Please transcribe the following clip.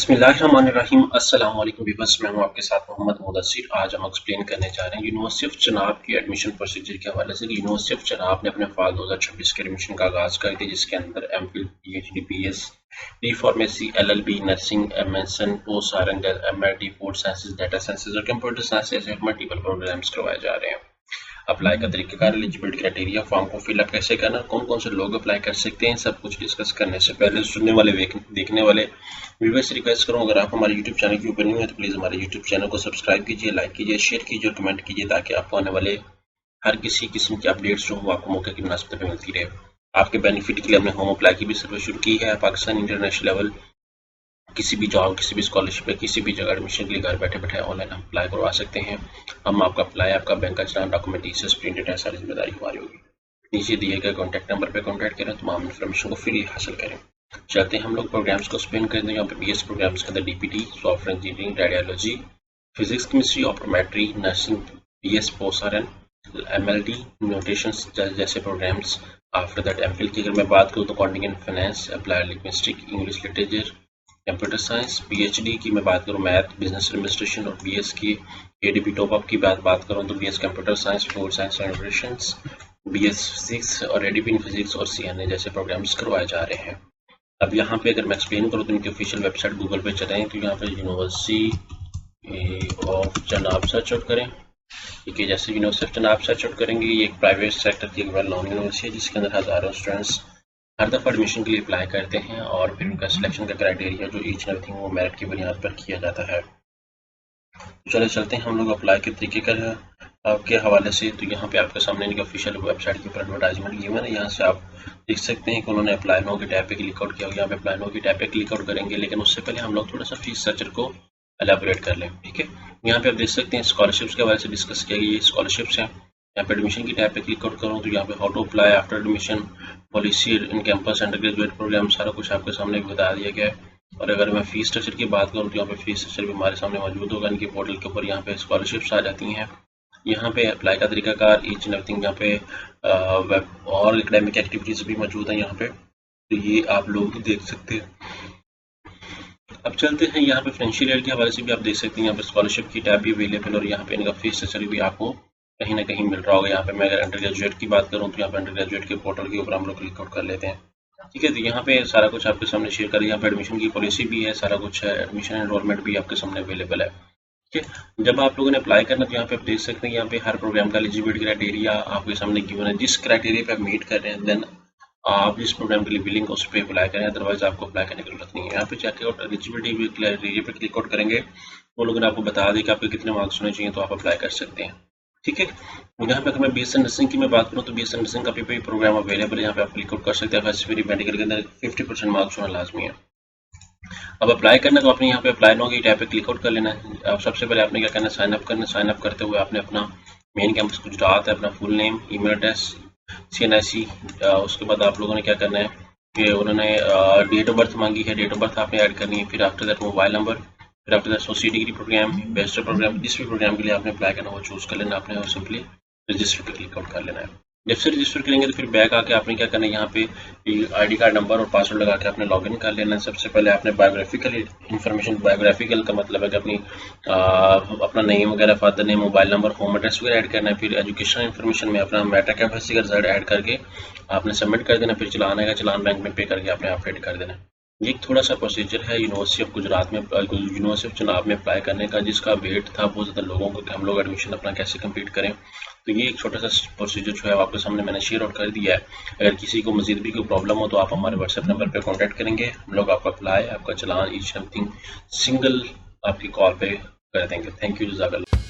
बिस्मिल्लाहिर्रहमानिर्रहीम। अस्सलाम वालेकुम व्यूअर्स, मैं हूं आपके साथ मोहम्मद मुदस्सिर। आज हम एक्सप्लेन करने जा रहे हैं यूनिवर्सिटी ऑफ चनाब की एडमिशन प्रोसीजर के हवाले से। यूनिवर्सिटी ऑफ चनाब ने अपने फाल 2026 के एडमिशन का आगाज कर दिया, जिसके अंदर MPhil, PhD, BS, D pharmacy, LLB, nursing, MSN, post RN, MAD, food sciences, data sciences और कंप्यूटर साइंस ऐसे मल्टीपल प्रोग्राम्स करवाए जा रहे हैं। अप्लाई का तरीकाकार, एलिजिबिलिटी क्राइटेरिया, फॉर्म को फिलअप कैसे करना, कौन कौन से लोग अप्लाई कर सकते हैं, सब कुछ डिस्कस करने से पहले सुनने वाले देखने वाले व्यूअर्स से रिक्वेस्ट करूँ, अगर आप हमारे यूट्यूब चैनल के ऊपर नहीं है तो प्लीज़ हमारे यूट्यूब चैनल को सब्सक्राइब कीजिए, लाइक कीजिए, शेयर कीजिए और कमेंट कीजिए, ताकि आपको आने वाले हर किसी किस्म के अपडेट्स जो हो आपको मौके की मुनासिबत पे मिलती रहे। आपके बेनिफिट के लिए हमने होम अप्लाई की भी सर्विस शुरू की है। पाकिस्तान इंटरनेशनल लेवल किसी भी जॉब, किसी भी स्कॉलरशिप या किसी भी जगह एडमिशन के लिए घर बैठे बैठे ऑनलाइन अप्लाई करवा सकते हैं। हम आपका अप्लाई, आपका बैंक का चलान, डॉक्यूमेंट, टीसीएस, प्रिंटेड है, सारी जिम्मेदारी हमारी होगी। नीचे दिए गए कॉन्टैक्ट नंबर पर कॉन्टैक्ट करें, तमाम इन्फॉर्मेशन को फ्री हासिल करें। चलते हैं हम लोग प्रोग्राम्स को स्पेन करते हैं। यहाँ पे बीएस प्रोग्राम्स के अंदर DPT, software engineering, radiology, physics, chemistry, optometry, nursing, BS post RN, MLD, mutations जैसे प्रोग्राम्स। आफ्टर दैट एमफिल की अगर मैं बात करूँ तो accounting and finance, applied linguistic, English literature, computer science. PhD की मैं बात करूँ मैथ, बिजनेस एडमिनिस्ट्रेशन और बीएस की एडीपी टॉप अप की बात करूँ तो BS computer science, food science and operations, BS physics और एडीपी इन फिजिक्स और सीएनए जैसे प्रोग्राम्स करवाए जा रहे हैं। अब यहाँ पे अगर मैं एक्सप्लेन करूँ तो इनकी ऑफिशियल वेबसाइट गूगल पे चलें तो यहाँ पे university of Chenab search out करें। ठीक है, जैसे university of Chenab search out करेंगे, ये एक प्राइवेट सेक्टर की वेल नोन यूनिवर्सिटी है, जिसके अंदर हज़ारों स्टूडेंट्स हर दफ़ा एडमिशन के लिए अप्लाई करते हैं और फिर उनका सिलेक्शन का क्राइटेरिया जो ईच एंड एवरीथिंग वो मेरिट की बुनियाद पर किया जाता है। चले चलते हैं हम लोग अप्लाई के तरीके के हवाले से। तो यहाँ पे आपके सामने इनकी ऑफिशियल वेबसाइट के ऊपर एडवर्टाइजमेंट गिवन है। यहाँ से आप देख सकते हैं कि उन्होंने अप्लाई नो के टैब पे क्लिक आउट किया। यहाँ पे अप्लाई नो की टैब पे क्लिक आउट करेंगे, लेकिन उससे पहले हम लोग थोड़ा सा फीस स्ट्रक्चर को एलेबोरेट कर लें। ठीक है, यहाँ पे आप देख सकते हैं स्कॉलरशिप्स के हवाले से डिस्कस किया गया। ये स्कॉलरशिप्स हैं। यहाँ पे एडमिशन की टैब पे क्लिक आउट करूँ तो यहाँ पे how to apply after admission, policy, in campus, undergraduate programme, सारा कुछ आपके सामने बता दिया गया है। और अगर मैं फीस स्ट्रक्चर की बात करूँ तो यहाँ पे फीस स्ट्रक्चर भी हमारे सामने मौजूद होगा इनकी पोर्टल के ऊपर। यहाँ पे स्कॉलरशिप्स आ जाती हैं। यहाँ पे अप्लाई का तरीकाकार, ईच एंड एवरीथिंग, यहाँ पे वेब और एकेडमिक एक्टिविटीज़ भी मौजूद हैं यहाँ पे, तो ये आप लोग देख सकते हैं। अब चलते हैं यहाँ पे फाइनेंशियल ईयर के हवाले से भी आप देख सकते हैं। यहाँ पे स्कॉलरशिप की टैब भी अवेलेबल और यहाँ पे इनका फीस स्ट्रक्चर भी आपको कहीं ना कहीं मिल रहा होगा। यहाँ पे मैं अगर अंडर ग्रेजुएट की बात करूँ तो यहाँ पे अंडर ग्रेजुएट के पोर्टल के ऊपर हम लोग क्लिक आउट कर लेते हैं। ठीक है, तो यहाँ पे सारा कुछ आपके सामने शेयर करें। यहाँ पे एडमिशन की पॉलिसी भी है, सारा कुछ है, एडमिशन एनरोलमेंट भी आपके सामने अवेलेबल है। ठीक है, जब आप लोगों ने अप्लाई करना तो यहाँ पे आप देख सकते हैं, यहाँ पे हर प्रोग्राम का एलिजिबिलिटी क्राइटेरिया आपके सामने गिवन है। जिस क्राइटेरिया पे आप मीट कर रहे हैं देन आप जिस प्रोग्राम के लिए बिलिंग उस पर अप्लाई करें, अदरवाइज आपको अप्लाई करने की जरूरत नहीं है। यहाँ पे चेकआउट एलिजिबिलिटी क्राइटेरिया पे क्लिक आउट करेंगे, वो लोगों ने आपको बता दें कि आपके कितने मार्क्स होने चाहिए, तो आप अप्लाई कर सकते हैं। ठीक है, यहाँ पे अगर मैं बीएससी नर्सिंग की मैं बात करूँ तो बीएससी नर्सिंग का भी प्रोग्राम अवेलेबल है। यहाँ पे आप क्लिक आउट कर सकते हैं। फर्स्ट मेडिकल के अंदर 50% मार्क्स होना लाजमी है। अब अप्लाई करना तो आपने यहाँ पे अप्लाई नो की टैब पे क्लिक आउट कर लेना है। अब सबसे पहले आपने क्या करना है, साइन अप करना है। साइन अप करते हुए आपने अपना मेन कैंपस गुजरात है, अपना full name, email address, CNIC, उसके बाद आप लोगों ने क्या करना है कि उन्होंने डेट ऑफ बर्थ मांगी है, डेट ऑफ बर्थ आपने ऐड करनी है। फिर आफ्टर दैट मोबाइल नंबर, फिर after that associate degree programme, bachelor programme, जिस भी प्रोग्राम के लिए आपने अप्लाई करना वो चूज़ कर लेना आपने और सिंपली रजिस्टर पे क्लिक आउट कर लेना है। जब से रजिस्टर करेंगे तो फिर बैक आके आपने क्या करना है, यहाँ पे आईडी कार्ड नंबर और पासवर्ड लगा के आपने लॉगिन कर लेना है। सबसे पहले आपने बायोग्राफिकल इन्फॉर्मेशन, बायोग्राफिकल का मतलब है कि अपनी अपना नेम वगैरह, father name, mobile number, home address वगैरह ऐड करना है। फिर एजुकेशनल इन्फॉर्मेशन में अपना मैट्रिक का एफएससी का रिजल्ट ऐड करके आपने सबमिट कर देना। फिर चलान आएगा, चलान बैंक में पे करके आपने अपडेट कर देना। ये एक थोड़ा सा प्रोसीजर है यूनिवर्सिटी ऑफ गुजरात में, यूनिवर्सिटी ऑफ चनाब में अप्लाई करने का, जिसका वेट था बहुत ज़्यादा लोगों को कि हम लोग एडमिशन अपना कैसे कंप्लीट करें। तो ये एक छोटा सा प्रोसीजर जो है आपके सामने मैंने शेयर आउट कर दिया है। अगर किसी को मजीद भी कोई प्रॉब्लम हो तो आप हमारे व्हाट्सएप नंबर पर कॉन्टैक्ट करेंगे, हम लोग आपका अप्लाई, आपका चलान, ईच एवरीथिंग सिंगल आपकी कॉल पे कर देंगे। थैंक यू, जज़ाकल्लाह।